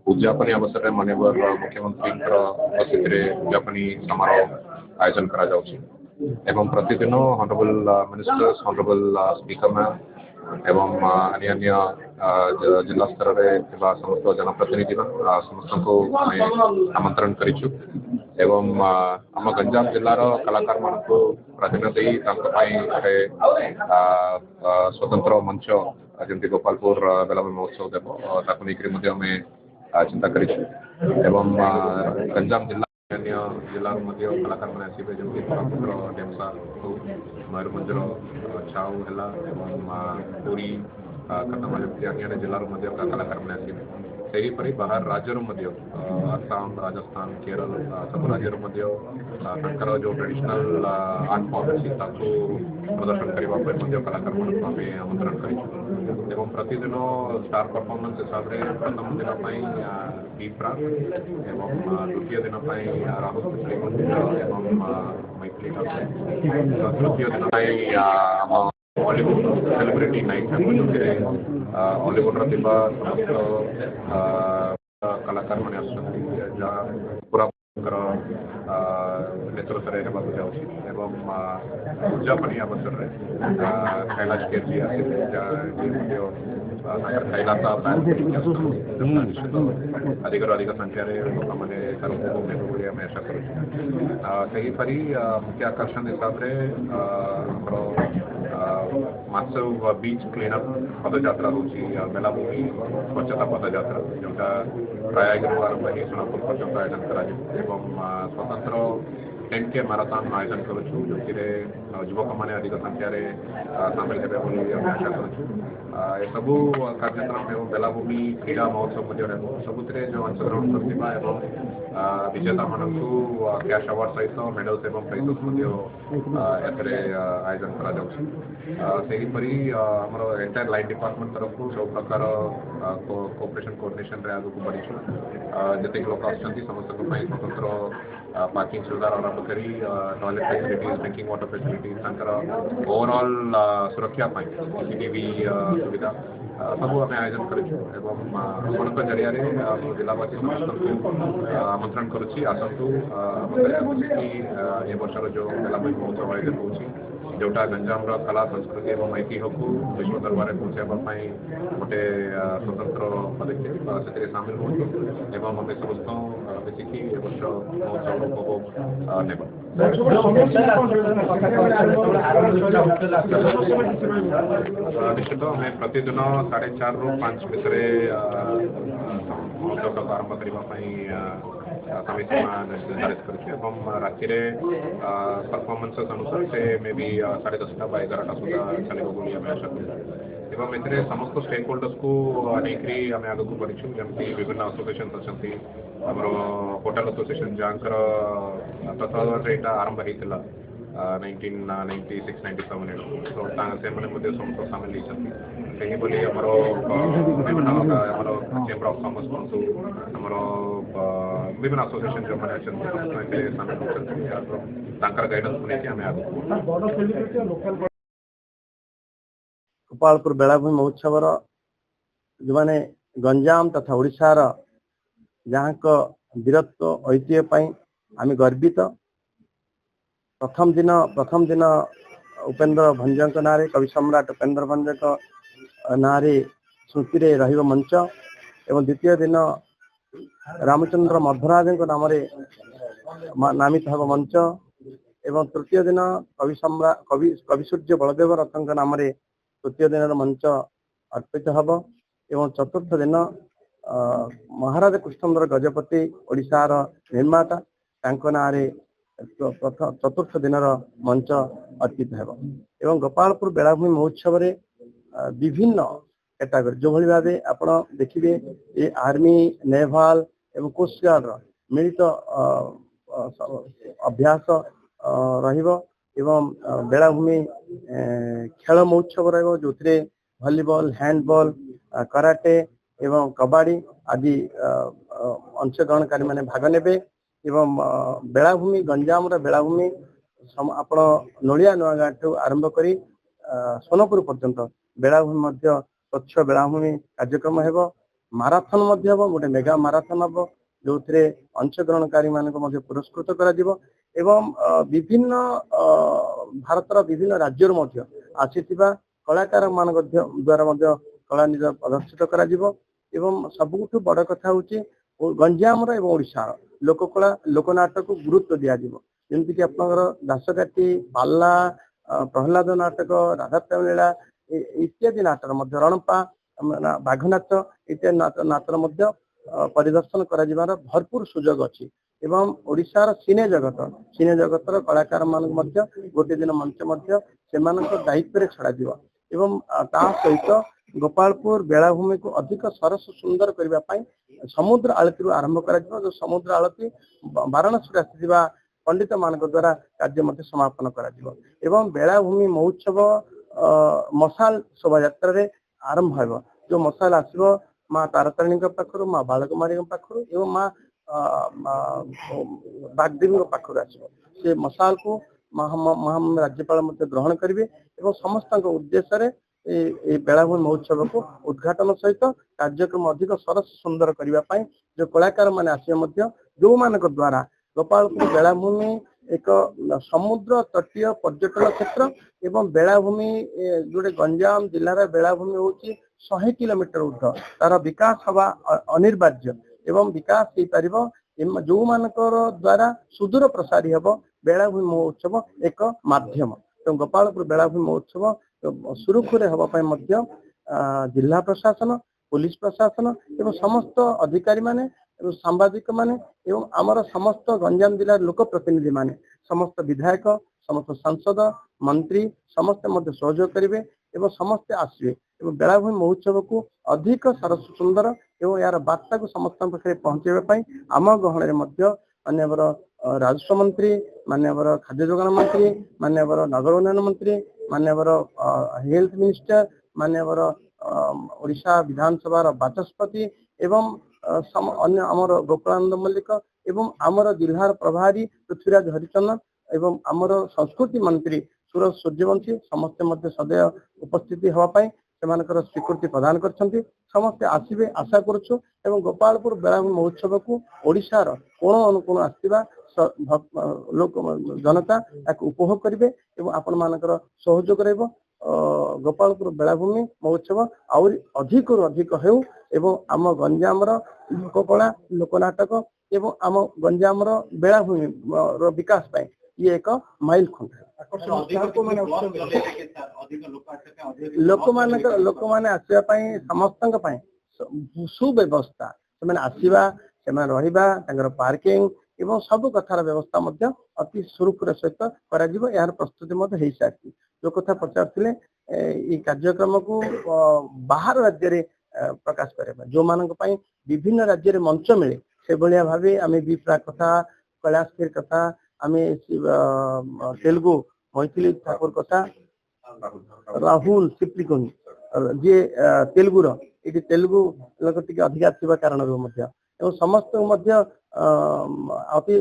उद्यापन अवसर में माननीय मुख्यमंत्री उपस्थित उद्यापनी समारोह आयोजन करा एवं प्रतिदिन honourable ministers honourable speaker ma'am एवं अन्य जिला स्तर में समस्त जनप्रतिनिधि समस्त को आमंत्रण करूँ एवं आम गंजाम जिलार कलाकार मान को प्राधान्य दे स्वतंत्र मंच जमी गोपालपुर बेलाभूमि महोत्सव देव चिंता कर गंजाम जिला अन्य जिलार कलाकार मैंने आसवे जमी कोरापुटर ढेमसा मयूरभंजर छाऊ है पुरी कटमा जमी अन्य जिलार कलाकार मैंने आसवे सेहीपरि बाहर राज्यर आसाम राजस्थान केरल सब राज्यर जो ट्रेडिशनल आर्ट फॉर्म अच्छी प्रदर्शन करने कलाकार मान आमंत्रण कर प्रतिदिन स्टार परफॉर्मेंस हिसाब से प्रथम दिन दीप्रा एवं द्वितीय दिन राहुल एवं मैथिली तृतीय दिन हॉलीवुड सेलिब्रिटी नाइट हॉलीवुड समस्त कलाकार मैंने पूरा नेतृत्व एवं उद्यापनी अवसर में कैलाश केर जी अधिक अधिक संख्यार लोक मैंने आम आशा करूपरी मुख्य आकर्षण हिसाब से मासव बीच क्लीनअप पदयात्रा होची बेलाभूमि स्वच्छता पदयात्रा जोटा प्रयाग आरंभ हो सोनापुर पर्यटन आयोजन कर स्वतंत्र 10K मैराथन आयोजन करूँ जो युवक मैंने अधिक संख्यार सामिल हे आशा करूँ सबू कार्यक्रम एवं बेलाभूमि क्रीड़ा महोत्सव सबुत जो अंशग्रहण करता विजेता मान कैश अवार्ड सहित मेडल्स एवं प्राइजेस आयोजन करपरी आमर एंटायर लाइन डिपार्टमेंट तरफ सब प्रकार कोऑपरेशन कोऑर्डिनेशन आगे बढ़ी जिते लोक समस्त स्वतंत्र पार्किंग सुविधा आरंभ करी toilet facilities drinking water facilities overall सुरक्षा सीसीटीवी सुविधा सबू आम आयोजन कर जरिया जिलावासी समस्त आमंत्रण करुच्ची आसतु ए वर्षर जो बेलाभूमि महोत्सव आयोजन हो जोटा गंजाम कला संस्कृति और ऐतिह्य को विश्व दरबार पहुँचाई गोटे स्वतंत्र पदक्षेप से सामिल हो आम समस्त मिसिकी ए वर्ष महोत्सव उपभोग निश्चित आम प्रतिदिन 4:30 ରୁ 5 भितर महोत्सव आरंभ करने समिति निर्धारित कर राति परफॉर्मेंस अनुसार से मे भी 10:30 ବା 11ଟା सुधा चलो बोली आम आशा करूँ ए समस्त स्टेक होल्डर्स को नहीं आम आगे बढ़ी जमी विभिन्न एसोसिएशन अच्छा आमर होटल एसोसिएशन जहाँकर तत्वावधान यहाँ आरंभ होता 1996-97 तो समस्त सामिल होती बोली आमर विभिन्न आमर चेम्बर ऑफ कॉमर्स कहतु आमर विभिन्न एसोसिएशन जो मैंने अच्छा सामिल होकर गाइडेंस को लेकिन आम आगे गोपालपुर बेलाभूमि महोत्सव जो मैंने गंजाम तथा ओडिशार जहाँ को वीरत्व ऐतिह्य आम गर्वित प्रथम दिन उपेन्द्र भंज ना कवि सम्राट उपेन्द्र भंज ना स्मृति रही मंच एवं द्वितीय दिन रामचंद्र मध्वराज नाम नामित हम मंच एवं तृतीय दिन कवि सम्राट कवि सूर्य बलदेव रथ नाम तृतीय दिन मंच अर्पित हम एवं चतुर्थ दिन महाराज कृष्णचंद्र गजपति ओडिशार निर्माता ना चतुर्थ दिन मंच अर्पित एवं गोपालपुर बेलाभूमि महोत्सव विभिन्न कैटेगरी जो भाई भाव आप देखिए ये आर्मी नेभाल एवं कोस्ट गार्ड मिलित अभ्यास एवं बेलाभूमि खेल महोत्सव जो भलीबॉल हैंडबॉल कराटे एवं कबाड़ी आदि अंशग्रहणकारी मैंने भाग ने एवं बेलाभूमि गंजाम बेलाभूमि आप नलिया नुआगाँ ठू आरंभ कर सोनपुर पर्यंत बेलाभूमि स्वच्छ बेलाभूमि कार्यक्रम हेब ମାରାଥନ ମଧ୍ୟ ହେବ, ଗୋଟେ ମେଗା ମାରାଥନ ହେବ ଯୋଉଥିରେ ଅଂଶଗ୍ରହଣକାରୀ ମାନଙ୍କୁ ମଧ୍ୟ ପୁରସ୍କୃତ କରାଯିବ ଏବଂ ବିଭିନ୍ନ ଭାରତର ବିଭିନ୍ନ ରାଜ୍ୟରୁ ମଧ୍ୟ ଆସିଥିବା କଳାକାର ମାନଙ୍କ ଦ୍ୱାରା ମଧ୍ୟ କଳା ନିଜ ପ୍ରଦର୍ଶିତ କରାଯିବ ଏବଂ ସବୁଠୁ ବଡ କଥା ହଉଛି ଗଞ୍ଜାମର ଏବଂ ଓଡ଼ିଶାର ଲୋକକଳା ଲୋକନାଟକୁ ଗୁରୁତ୍ୱ ଦିଆଯିବ ଯେମିତିକି ଆପଣଙ୍କର ଦାସକାଠି ପାଲା ପ୍ରହ୍ଲାଦ ନାଟକ ରାଧାପ୍ରେମ ଲୀଳା ଇତ୍ୟାଦି ନାଟକ ମଧ୍ୟ ରଣପା ବାଘ ନାଚ ଇତ୍ୟାଦି ନାଟର ମଧ୍ୟ ପରିଦର୍ଶନ କରାଯିବାର ଭରପୁର ସୁଯୋଗ ଅଛି ଏବଂ ଓଡ଼ିଶାର ସିନେ ଜଗତର କଳାକାର ମାନଙ୍କୁ ମଧ୍ୟ ଗୋଟିଏ ଦିନ ମଞ୍ଚ ମଧ୍ୟ ସେମାନଙ୍କ ଦାୟିତ୍ୱରେ ଛଡ଼ାଯିବ ଏବଂ ତା ସହିତ ଗୋପାଳପୁର ବେଳାଭୂମିକୁ ଅଧିକ ସରସ ସୁନ୍ଦର କରିବା ପାଇଁ ସମୁଦ୍ର ଆଳତୀରୁ ଆରମ୍ଭ କରାଯିବ ଯୋଉ ସମୁଦ୍ର ଆଳତୀ ବାରାଣସୀରେ ଆସିଥିବା ପଣ୍ଡିତ ମାନଙ୍କ ଦ୍ୱାରା କାର୍ଯ୍ୟ ମଧ୍ୟ ସମାପନ କରାଯିବ ଏବଂ ବେଳାଭୂମି ମହୋତ୍ସବ ମଶାଲ ଶୋଭାଯାତ୍ରାରେ ଆରମ୍ଭ ହେବ ଯୋଉ ମଶାଲ ଆସିବ ମା ତାରାତାରିଣୀଙ୍କ ପାଖରୁ ମା ବାଳକୁମାରୀଙ୍କ ପାଖରୁ ଏବଂ ମା ବାଗଦେବୀଙ୍କ ପାଖରୁ ଆସିବ ସେ ମଶାଲକୁ ରାଜ୍ୟପାଳ ମଧ୍ୟ ଗ୍ରହଣ କରିବେ ଏବଂ ସମସ୍ତଙ୍କ ଉଦ୍ଦେଶ୍ୟରେ এই ବେଳାଭୂମି ମହୋତ୍ସବକୁ ଉଦ୍ଘାଟନ ସହିତ କାର୍ଯ୍ୟକ୍ରମ ଅଧିକ ସରସ ସୁନ୍ଦର କରିବା ପାଇଁ ଯୋଉ କଳାକାର ମାନେ ଆସିବେ ମଧ୍ୟ ଯୋଉମାନଙ୍କ ଦ୍ୱାରା ଗୋପାଳପୁର ବେଳାଭୂମି ଏକ ସମୁଦ୍ର ତଟୀୟ ପର୍ଯ୍ୟଟନ କ୍ଷେତ୍ର ଏବଂ ବେଳାଭୂମି ଯୋଉଟା ଗଞ୍ଜାମ ଜିଲ୍ଲାର ବେଳାଭୂମି ହଉଛି 100 କିଲୋମିଟର ଉର୍ଦ୍ଧ୍ୱ ତାର ବିକାଶ ହବା ଅନିବାର୍ଯ୍ୟ ଏବଂ ବିକାଶ ହେଇପାରିବ ଯୋଉମାନଙ୍କର ଦ୍ୱାରା ସୁଦୂର ପ୍ରସାରୀ ହେବ ବେଳାଭୂମି ମହୋତ୍ସବ ଏକ ମାଧ୍ୟମ ତେଣୁ ଗୋପାଳପୁର ବେଳାଭୂମି ମହୋତ୍ସବ ସୁରୁଖୁରୁରେ ହେବା ପାଇଁ ମଧ୍ୟ ଜିଲ୍ଲା ପ୍ରଶାସନ ପୁଲିସ ପ୍ରଶାସନ ଏବଂ ସମସ୍ତ ଅଧିକାରୀ ମାନେ ଏବଂ ସାମ୍ବାଦିକ ମାନେ ଏବଂ ଆମର ସମସ୍ତ ଗଞ୍ଜାମ ଜିଲ୍ଲାର ଲୋକ ପ୍ରତିନିଧି ମାନେ ସମସ୍ତ ବିଧାୟକ ସମସ୍ତ ସାଂସଦ ମନ୍ତ୍ରୀ ସମସ୍ତେ ମଧ୍ୟ ସହଯୋଗ କରିବେ ଏବଂ ସମସ୍ତେ ଆସିବେ ଏବଂ ବେଳାଭୂମି ମହୋତ୍ସବକୁ ଅଧିକ ସରସ ସୁନ୍ଦର ଏବଂ ଏହାର ବାର୍ତ୍ତାକୁ ସମସ୍ତଙ୍କ ପାଖରେ ପହଞ୍ଚାଇବା ପାଇଁ ଆମ ଗହଣରେ ମଧ୍ୟ ମାନ୍ୟବର ରାଜସ୍ୱ ମନ୍ତ୍ରୀ ମାନ୍ୟବର ଖାଦ୍ୟ ଯୋଗାଣ ମନ୍ତ୍ରୀ ମାନ୍ୟବର ନଗର ଉନ୍ନୟନ ମନ୍ତ୍ରୀ ମାନ୍ୟବର ହେଲ୍ଥ ମିନିଷ୍ଟର ମାନ୍ୟବର ଓଡ଼ିଶା ବିଧାନସଭାର ବାଚସ୍ପତି ଏବଂ ଅନ୍ୟ ଆମର ଗୋପାଳାନନ୍ଦ ମଲ୍ଲିକ ଏବଂ ଆମର ଜିଲ୍ଲାର ପ୍ରଭାରୀ ପୃଥ୍ୱୀରାଜ ହରିଚନ୍ଦନ ଏବଂ ଆମର ସଂସ୍କୃତି ମନ୍ତ୍ରୀ ସୁରଜ ସୂର୍ଯ୍ୟବଂଶୀ ସମସ୍ତେ ମଧ୍ୟ ସଦୟ ଉପସ୍ଥିତି ହେବା ପାଇଁ ସେମାନଙ୍କର ସ୍ୱୀକୃତି ପ୍ରଦାନ କରିଛନ୍ତି ସମସ୍ତେ ଆସିବେ ଆଶା କରୁଛୁ ଏବଂ ଗୋପାଳପୁର ବେଳାଭୂମି ମହୋତ୍ସବକୁ ଓଡ଼ିଶାର କୋଣ ଅନୁକୋଣ ଆସିଥିବା ଲୋକ ଜନତା ତାକୁ ଉପଭୋଗ କରିବେ ଏବଂ ଆପଣମାନଙ୍କର ସହଯୋଗ ରହିବ ଗୋପାଳପୁର ବେଳାଭୂମି ମହୋତ୍ସବ ଆହୁରି ଅଧିକରୁ ଅଧିକ ହେଉ ଏବଂ ଆମ ଗଞ୍ଜାମର ଲୋକକଳା ଲୋକନାଟକ ଏବଂ ଆମ ଗଞ୍ଜାମର ବେଳାଭୂମି ର ବିକାଶ ପାଇଁ ଇଏ ଏକ ମାଇଲ ଖୁଣ୍ଟ ଲୋକମାନେ ଆସିବା ପାଇଁ ସମସ୍ତଙ୍କ ପାଇଁ ସୁବ୍ୟବସ୍ଥା ସେମାନେ ଆସିବା ସେମାନେ ରହିବା ତାଙ୍କର ପାର୍କିଂ ଏବଂ ସବୁ କଥାର ବ୍ୟବସ୍ଥା ମଧ୍ୟ ଅତି ସୁରୁଖୁରୁର ସହିତ କରାଯିବ ଏହାର ପ୍ରସ୍ତୁତି ମଧ୍ୟ ହେଇସାରିଛି ଯୋଉ କଥା ପଚାରୁଥିଲେ এই କାର୍ଯ୍ୟକ୍ରମକୁ ବାହାର ରାଜ୍ୟରେ ପ୍ରକାଶ କରିବା ଯୋଉମାନଙ୍କ ପାଇଁ ବିଭିନ୍ନ ରାଜ୍ୟରେ ମଞ୍ଚ ମିଳେ ସେଭଳିଆ ଭାବେ ଆମେ ବିପ୍ରା କଥା କୈଳାସଗିରି କଥା ଆମେ ତେଲୁଗୁ ମୈଥିଲି ଠାକୁର କଥା ରାହୁଲ ସିପ୍ଲିକୋନି ଯିଏ ତେଲୁଗୁର ଏଠି ତେଲୁଗୁ ଲୋକ ଟିକେ ଅଧିକା ଥିବା କାରଣରୁ ମଧ୍ୟ ଏବଂ ସମସ୍ତଙ୍କୁ ମଧ୍ୟ ଅତି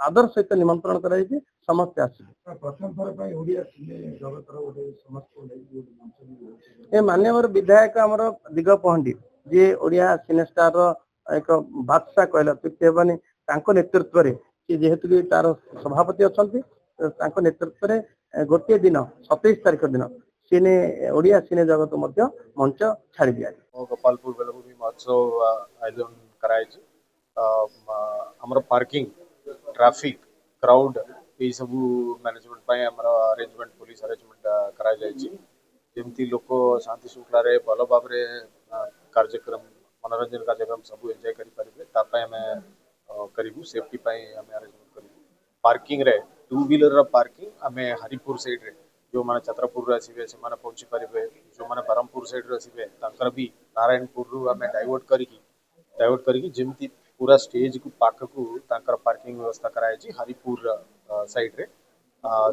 ଆଦର ସହିତ ନିମନ୍ତ୍ରଣ କରାଯାଇଛି ସମସ୍ତେ ଆସିବେ ଏ ମାନ୍ୟବର ବିଧାୟକ ଆମର ଦିଗ ପହଣ୍ଡି ଯିଏ ଓଡ଼ିଆ ସିନେଷ୍ଟାର ଏକ ବାଦଶାହ କହିଲେ ଅତ୍ୟୁକ୍ତି ହେବନି ତାଙ୍କ ନେତୃତ୍ୱରେ ସେ ଯେହେତୁ କି ତାର ସଭାପତି ଅଛନ୍ତି ତାଙ୍କ ନେତୃତ୍ୱରେ ଗୋଟିଏ ଦିନ 27 ତାରିଖ ଦିନ ସିନେ ଓଡ଼ିଆ ସିନେ ଜଗତ ମଧ୍ୟ ମଞ୍ଚ ଛାଡ଼ି ଦିଆଯିବ ଗୋପାଳପୁର ବେଳାଭୂମି ମହୋତ୍ସବ ଆୟୋଜନ କରାଯାଇଛି ଆମର ପାର୍କିଂ ଟ୍ରାଫିକ କ୍ରାଉଡ ଏଇ ସବୁ ମ୍ୟାନେଜମେଣ୍ଟ ପାଇଁ ଆମର ଆରେଞ୍ଜମେଣ୍ଟ ପୁଲିସ ଆରେଞ୍ଜମେଣ୍ଟ କରାଯାଇଛି ଯେମିତି ଲୋକ ଶାନ୍ତି ଶୃଙ୍ଖଳାରେ ଭଲ ଭାବରେ କାର୍ଯ୍ୟକ୍ରମ ମନୋରଞ୍ଜନ କାର୍ଯ୍ୟକ୍ରମ ସବୁ ଏନ୍ଜୟ କରିପାରିବେ ତା ପାଇଁ ଆମେ କରିବୁ ସେଫ୍ଟି ପାଇଁ ଆମେ ଆରେଞ୍ଜମେଣ୍ଟ କରିବୁ ପାର୍କିଂରେ ଟୁ ହ୍ୱିଲର ପାର୍କିଂ ଆମେ ହରିପୁର ସାଇଡ୍ରେ ଯେଉଁମାନେ ଛତ୍ରପୁରରୁ ଆସିବେ ସେମାନେ ପହଞ୍ଚି ପାରିବେ ଯେଉଁମାନେ ବ୍ରହ୍ମପୁର ସାଇଡ୍ରୁ ଆସିବେ ତାଙ୍କର ବି ନାରାୟଣପୁରରୁ ଆମେ ଡାଇଭର୍ଟ କରିକି ଯେମିତି पूरा स्टेज को पाखक तांकर पार्किंग व्यवस्था कराई हरिपुर साइड रे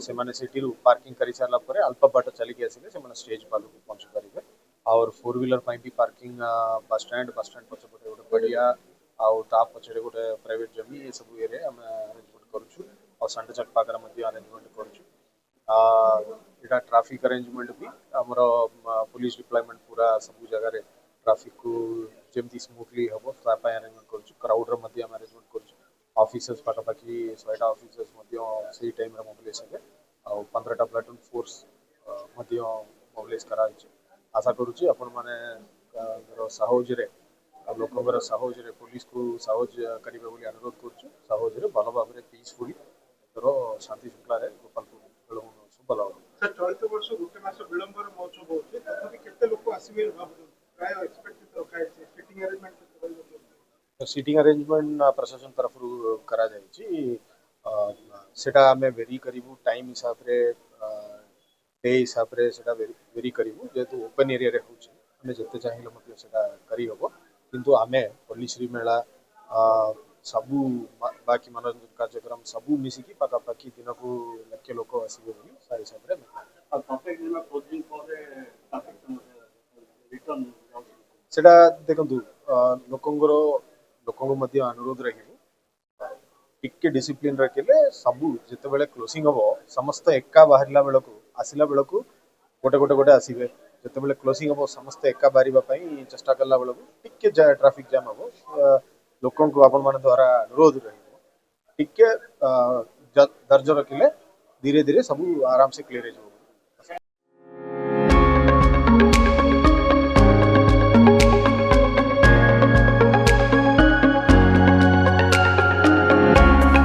से माने सिटी रु पार्किंग करि सारला परे अल्प बाट चली के आसिले से माने स्टेज पाखक पहुंच परिबे और फोर व्हीलर पई भी पार्किंग बस स्टैंड पछे गोटे बढ़िया आउ ता पछे गोटे प्राइवेट जमी ये सब एरिया हम अरेंजमेंट करूछु और संडे चक पाकर मध्ये अरेंजमेंट करूछु एटा ट्रैफिक अरेंजमेंट भी हमरो पुलिस डिप्लॉयमेंट पूरा सब जगह रे ट्रैफिक को ଯେମିତି ସ୍ମୁଥଲି ହେବ ତା ପାଇଁ ଆରେଞ୍ଜମେଣ୍ଟ କରୁଛୁ। କ୍ରାଉଡର ମଧ୍ୟ ଆମେ ଆରେଞ୍ଜମେଣ୍ଟ କରୁଛୁ। ଅଫିସର୍ସ ପାଖାପାଖି 100ଟା ଅଫିସର୍ସ ମଧ୍ୟ ସେଇ ଟାଇମ୍ରେ ମୋବିଲାଇଜ୍ ହେବେ ଆଉ 15ଟା ପ୍ଲାଟୁନ୍ ଫୋର୍ସ ମଧ୍ୟ ମୋବିଲାଇଜ୍ କରାଯାଇଛି। ଆଶା କରୁଛି ଆପଣମାନଙ୍କର ସାହାଯ୍ୟରେ ଆଉ ଲୋକଙ୍କର ସାହାଯ୍ୟରେ ପୁଲିସକୁ ସାହାଯ୍ୟ କରିବେ ବୋଲି ଅନୁରୋଧ କରୁଛୁ। ସାହାଯ୍ୟରେ ଭଲ ଭାବରେ ପିସଫୁଲି ଏଥର ଶାନ୍ତି ଶୃଙ୍ଖଳାରେ ଗୋପାଳପୁର ବେଳ ମହୋତ୍ସବ ଭଲ ହେବ। ସାର୍ ଚଳିତ ବର୍ଷ ଗୋଟେ ମାସ ବିଳମ୍ବରେ ମହୋତ୍ସବ ହଉଛି, ତଥାପି କେତେ ଲୋକ ଆସିବେ ଭାବୁଛନ୍ତି? ପ୍ରାୟ ଏକ୍ସପେକ୍ଟେଡ ରଖାଯାଇଛି, ସିଟିଂ ଆରେଞ୍ଜମେଣ୍ଟ କେତେ ରହିବ? ସିଟିଂ ଆରେଞ୍ଜମେଣ୍ଟ ପ୍ରଶାସନ ତରଫରୁ କରାଯାଇଛି। ସେଟା ଆମେ ଭେରି କରିବୁ ଟାଇମ୍ ହିସାବରେ, ଡେ ହିସାବରେ ସେଟା ଭେରି କରିବୁ। ଯେହେତୁ ଓପନ୍ ଏରିଆରେ ହେଉଛି ଆମେ ଯେତେ ଚାହିଁଲେ ମଧ୍ୟ ସେଟା କରିହେବ। କିନ୍ତୁ ଆମେ ପଲ୍ଲୀଶ୍ରୀ ମେଳା ସବୁ ବାକି ମନୋରଞ୍ଜନ କାର୍ଯ୍ୟକ୍ରମ ସବୁ ମିଶିକି ପାଖାପାଖି ଦିନକୁ ଲକ୍ଷେ ଲୋକ ଆସିବେ ବୋଲି ତା ହିସାବରେ ସେଟା ଦେଖନ୍ତୁ ଲୋକଙ୍କୁ ମଧ୍ୟ ଅନୁରୋଧ ରହିବ ଟିକେ ଡିସିପ୍ଲିନ ରଖିଲେ ସବୁ ଯେତେବେଳେ କ୍ଲୋଜିଂ ହବ ସମସ୍ତେ ଏକା ବାହାରିଲା ବେଳକୁ ଆସିଲା ବେଳକୁ ଗୋଟେ ଆସିବେ। ଯେତେବେଳେ କ୍ଲୋଜିଂ ହବ ସମସ୍ତେ ଏକା ବାହାରିବା ପାଇଁ ଚେଷ୍ଟା କଲା ବେଳକୁ ଟିକେ ଟ୍ରାଫିକ ଜାମ୍ ହବ। ଲୋକଙ୍କୁ ଆପଣମାନଙ୍କ ଦ୍ୱାରା ଅନୁରୋଧ ରହିବ ଟିକେ ଧୈର୍ଯ୍ୟ ରଖିଲେ ଧୀରେ ଧୀରେ ସବୁ ଆରାମସେ କ୍ଲିୟର ହେଇଯିବ।